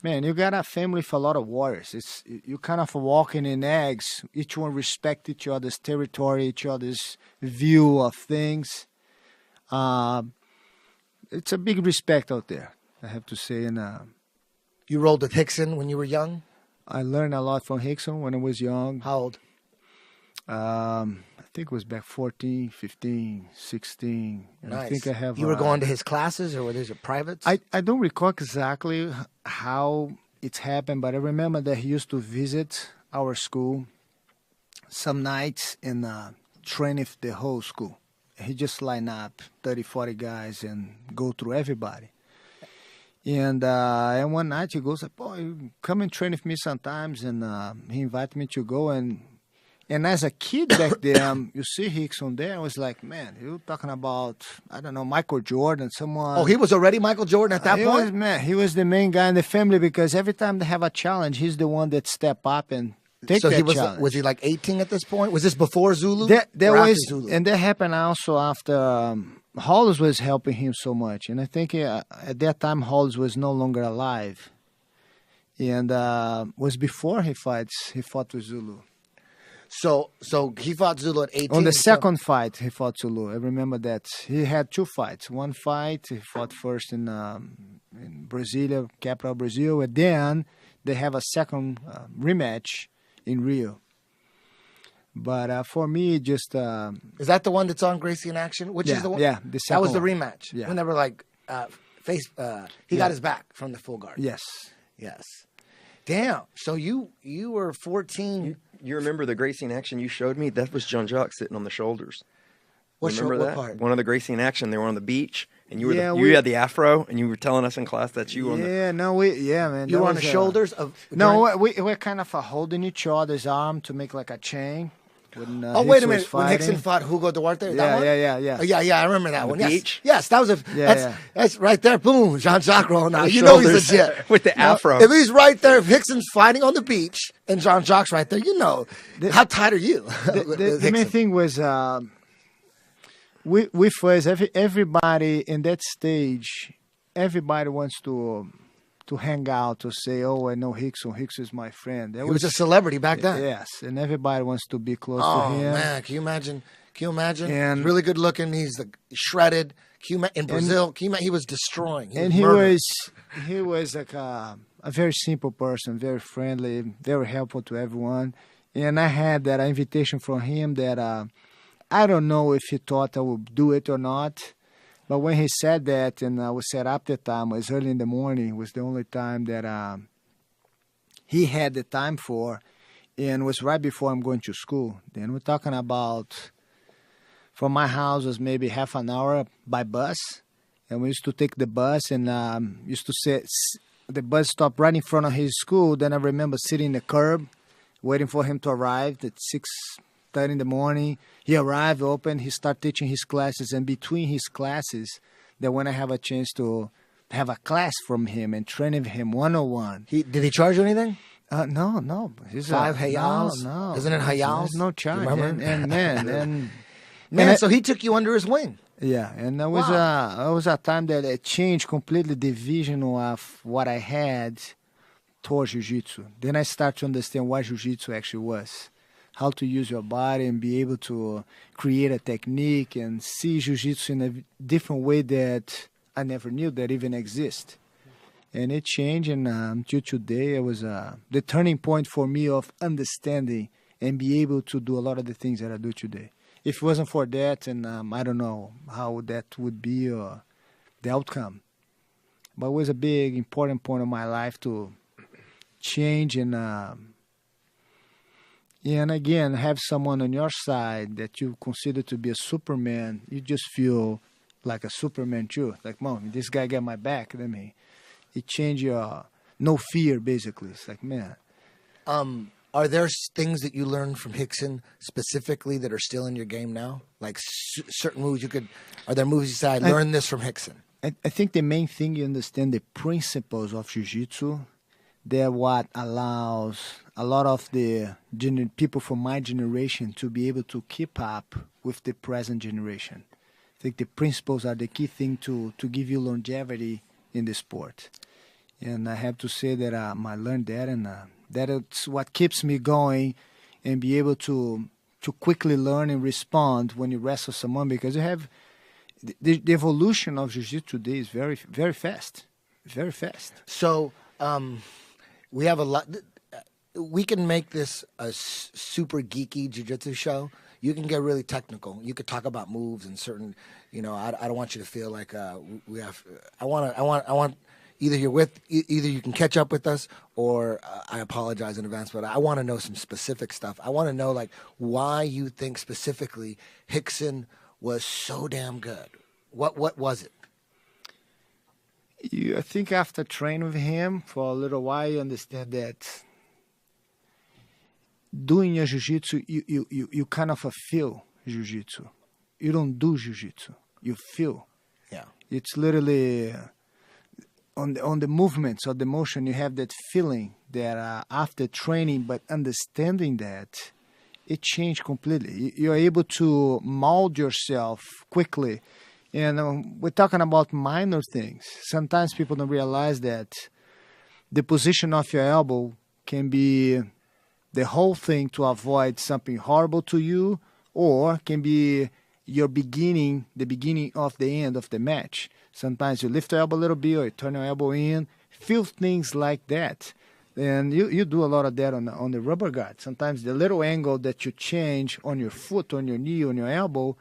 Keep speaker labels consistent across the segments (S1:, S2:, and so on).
S1: Man, you got a family with a lot of warriors. It's you kind of walking in eggs. Each one respect each other's territory, each other's view of things. Uh, it's a big respect out there, I have to say. And
S2: You rolled with Rickson when you were young?
S1: I learned a lot from Rickson when I was young.
S2: How old?
S1: I think it was back 14, 15, 16. And
S2: Nice.
S1: I think I have.
S2: You were going to his classes, or were these privates?
S1: I don't recall exactly how it's happened, but I remember that he used to visit our school some nights and train with the whole school. He just line up 30, 40 guys and go through everybody. And one night he goes, boy, come and train with me sometimes. And he invited me to go. And as a kid back then, you see Rickson there, I was like, man, you're talking about, I don't know, Michael Jordan, someone.
S2: Oh, he was already Michael Jordan at that point?
S1: He was the main guy in the family because every time they have a challenge, he's the one that step up and take that challenge.
S2: Was he like 18 at this point? Was this before Zulu?
S1: There
S2: or after
S1: was,
S2: Zulu?
S1: and that happened also after Hollis was helping him so much. And I think at that time, Hollis was no longer alive. And was before he fought with Zulu.
S2: So he fought Zulu at 18.
S1: On the second fight, he fought Zulu. I remember that. He had two fights. One fight, he fought first in Brasilia, capital Brazil, and then they have a second rematch in Rio. But for me, just...
S2: is that the one that's on Gracie in Action? Which is the one?
S1: Yeah, the second
S2: That was the
S1: one.
S2: rematch.
S1: Yeah.
S2: When they were like, he got his back from the full guard.
S1: Yes.
S2: Yes. Damn. So you were 14...
S3: You remember the Gracie in Action you showed me? That was Jacques sitting on the shoulders.
S2: What
S3: Remember
S2: show,
S3: that?
S2: what part?
S3: One of the Gracie in Action. They were on the beach, and you were
S1: we
S3: had the afro, and you were telling us in class that you were on the...
S1: man.
S2: You
S1: that
S2: were on
S1: was,
S2: the shoulders of...
S1: No, we were kind of holding each other's arm to make like a chain. When,
S2: Oh, wait a
S1: Rickson was
S2: minute. When
S1: fighting.
S2: Rickson fought Hugo Duarte?
S1: Yeah,
S2: That one?
S1: yeah.
S2: Oh, yeah, I remember that one. Yes.
S3: beach?
S2: Yes, that was that's right there. Boom, Jean-Jacques rolling out. You know he's legit.
S3: With the afro.
S2: If he's right there, if Rickson's fighting on the beach and Jean-Jacques right there, you know. How tight are you?
S1: The main thing was with us, everybody in that stage, everybody wants to hang out, to say, oh, I know Rickson. Rickson is my friend.
S2: He was a celebrity back then.
S1: Yes, and everybody wants to be close to
S2: Oh,
S1: him.
S2: man, can you imagine?
S1: And-
S2: He's really good looking. He's shredded. In Brazil, he was destroying.
S1: He was like a very simple person, very friendly, very helpful to everyone. And I had that invitation from him that I don't know if he thought I would do it or not. But when he said that, and I was set up that time, it was early in the morning, it was the only time that he had the time for, and it was right before I'm going to school. Then we're talking about, from my house was maybe half an hour by bus, and we used to take the bus and used to sit, the bus stopped right in front of his school. Then I remember sitting in the curb, waiting for him to arrive at 6:30 in the morning. He arrived, opened, he started teaching his classes, and between his classes, that when I have a chance to have a class from him and train with him one-on-one.
S2: Did he charge you anything?
S1: No. He's
S2: 5 hayals?
S1: No.
S2: Isn't it hayals?
S1: There's no charge.
S2: Remember?
S1: And
S2: So he took you under his wing.
S1: yeah, and that was a time that it changed completely the vision of what I had towards jiu-jitsu. Then I started to understand what jiu-jitsu actually was. How to use your body and be able to create a technique and see jiu-jitsu in a different way that I never knew that even exists. And it changed, and until today, it was the turning point for me of understanding and be able to do a lot of the things that I do today. If it wasn't for that, and I don't know how that would be or the outcome. But it was a big, important point of my life to change and again, have someone on your side that you consider to be a Superman. You just feel like a Superman too. Like, mom, this guy got my back. I mean, it changed your no fear, basically. It's like, man.
S2: Are there things that you learned from Rickson specifically that are still in your game now? Like certain moves are there moves you say, I learned this from Rickson?
S1: I think the main thing, you understand the principles of jiu-jitsu. They're what allows a lot of the people from my generation to be able to keep up with the present generation. I think the principles are the key thing to give you longevity in the sport. And I have to say that I learned that, and that it's what keeps me going, and be able to quickly learn and respond when you wrestle someone, because you have the evolution of jiu-jitsu today is very, very fast, very fast.
S2: So we have a lot. We can make this a super geeky jiu-jitsu show. You can get really technical. You could talk about moves and certain. I don't want you to feel like we have. I want. Either you can catch up with us, or I apologize in advance, but I want to know some specific stuff. I want to know like why you think specifically Rickson was so damn good. What was it?
S1: I think after training with him for a little while, you understand that doing your jiu-jitsu, you kind of feel jiu-jitsu. You don't do jiu-jitsu. You feel.
S2: Yeah.
S1: It's literally on the movements or the motion, you have that feeling that after training, but understanding that, it changed completely. You're able to mold yourself quickly. And we're talking about minor things. Sometimes people don't realize that the position of your elbow can be the whole thing to avoid something horrible to you, or can be the beginning of the end of the match. Sometimes you lift your elbow a little bit, or you turn your elbow in. Feel things like that. And you do a lot of that on the rubber guard. Sometimes the little angle that you change on your foot, on your knee, on your elbow,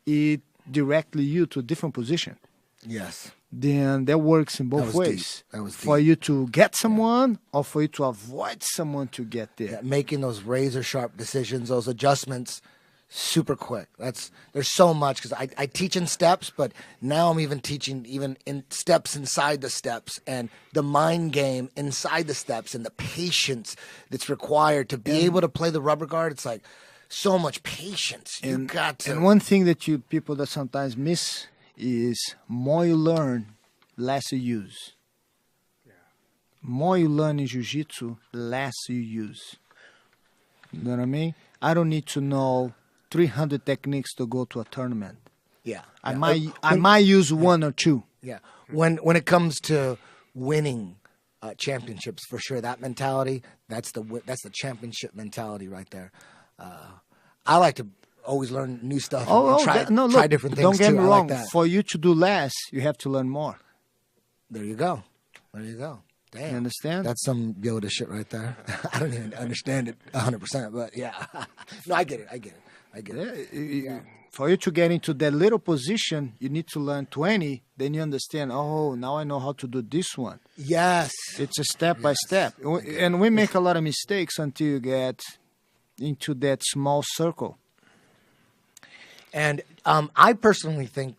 S1: it directly you to a different position.
S2: Yes.
S1: Then that works in both ways.
S2: That was deep.
S1: For you to get someone, or for you to avoid someone to get there.
S2: Yeah, making those razor sharp decisions, those adjustments, super quick. There's so much, because I teach in steps, but now I'm even teaching even in steps inside the steps, and the mind game inside the steps, and the patience that's required to be able to play the rubber guard. It's like so much patience. You got to.
S1: And one thing that people that sometimes miss is more you learn, less you use. Yeah. More you learn in jiu-jitsu, less you use. You know what I mean? I don't need to know 300 techniques to go to a tournament.
S2: Yeah.
S1: I might use one or two.
S2: Yeah. When it comes to winning championships, for sure, that mentality, that's the championship mentality right there. I like to always learn new stuff and try different things.
S1: Don't get me wrong.
S2: Like that.
S1: For you to do less, you have to learn more.
S2: There you go. Damn.
S1: You understand?
S2: That's some Yoda shit right there. I don't even understand it 100%, but yeah. No, I get it. Yeah.
S1: For you to get into that little position, you need to learn 20. Then you understand, oh, now I know how to do this one.
S2: Yes.
S1: It's a step by step. And we make a lot of mistakes until you get into that small circle.
S2: And I personally think,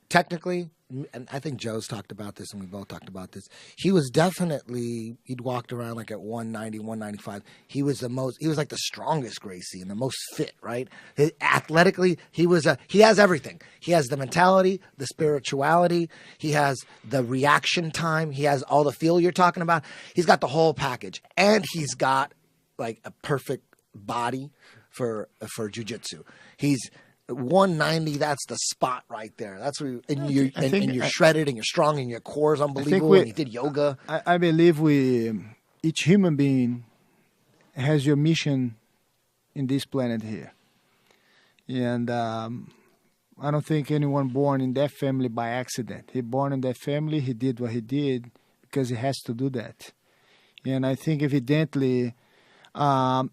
S2: technically, and I think Joe's talked about this, and we both talked about this. He was definitely, he'd walked around like at 190, 195. He was like the strongest Gracie and the most fit, right? Athletically, he has everything. He has the mentality, the spirituality. He has the reaction time. He has all the feel you're talking about. He's got the whole package. And he's got like a perfect body for jiu-jitsu. He's 190, that's the spot right there. That's where you're shredded and you're strong and your core is unbelievable and you did yoga.
S1: I believe each human being has your mission in this planet here. And I don't think anyone born in that family by accident. He born in that family, he did what he did because he has to do that. And I think evidently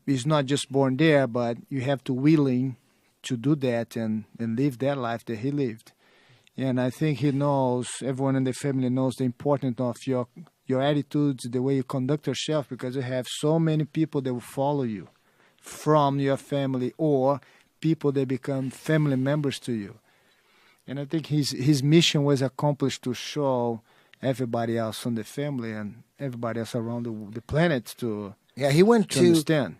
S1: he's not just born there, but you have to willing to do that and live that life that he lived. And I think he knows, everyone in the family knows the importance of your attitudes, the way you conduct yourself, because you have so many people that will follow you from your family or people that become family members to you. And I think his mission was accomplished to show everybody else in the family and everybody else around the planet to
S2: he went to
S1: understand.